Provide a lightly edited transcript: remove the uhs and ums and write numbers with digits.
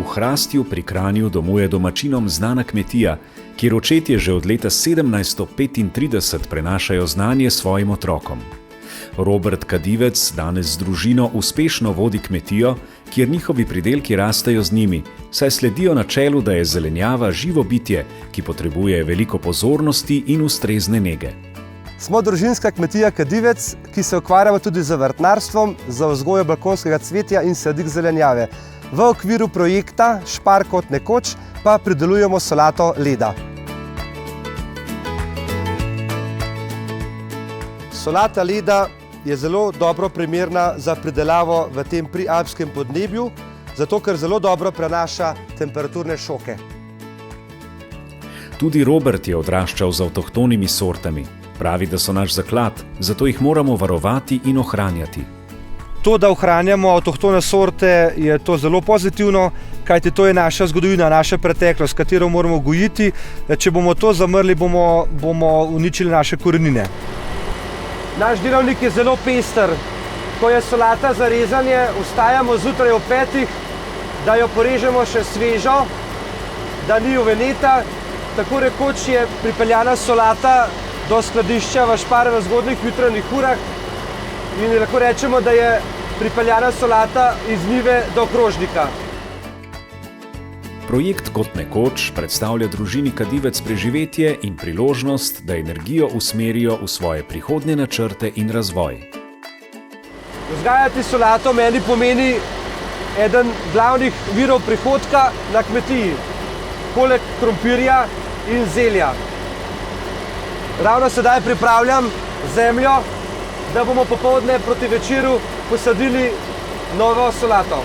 V Hrastju pri Kranju domuje domačinom znana kmetija, kjer očetje že od leta 1735 prenašajo znanje svojim otrokom. Robert Kadivec danes z družino uspešno vodi kmetijo, kjer njihovi pridelki rastejo z njimi, saj sledijo načelu, da je zelenjava živo bitje, ki potrebuje veliko pozornosti in ustrezne nege. Smo družinska kmetija Kadivec, ki se ukvarjamo tudi z vrtnarstvom, za vzgojo balkonskega cvetja in sadik zelenjave. V okviru projekta Špar kot nekoč pa pridelujemo solato leda. Solata leda je zelo dobro primerna za pridelavo v tem prialpskem podnebju, zato ker zelo dobro prenaša temperaturne šoke. Tudi Robert je odraščal z avtohtonimi sortami. Pravi, da so naš zaklad, zato jih moramo varovati in ohranjati. To, da ohranjamo avtohtone sorte, je to zelo pozitivno, kajti to je naša zgodovina, naša preteklost, katero moramo gojiti. Če bomo to zamrli, bomo uničili naše korenine. Naš delavnik je zelo pester. Ko je solata za rezanje, vstajamo zjutraj ob 5, da jo porežemo še svežo, da ni uveneta. Tako rekoč je pripeljana solata do skladišča v Špar v zgodnjih jutranjih urah in lahko rečemo, da je pripeljana solata iz njive do krožnika. Projekt Kot nekoč predstavlja družini Kadivec preživetje in priložnost, da energijo usmerijo v svoje prihodnje načrte in razvoj. Vzgajati solato meni pomeni eden glavnih virov prihodka na kmetiji, poleg krompirja in zelja. Ravno sedaj pripravljam zemljo, da bomo popoldne proti večeru posadili novo solato.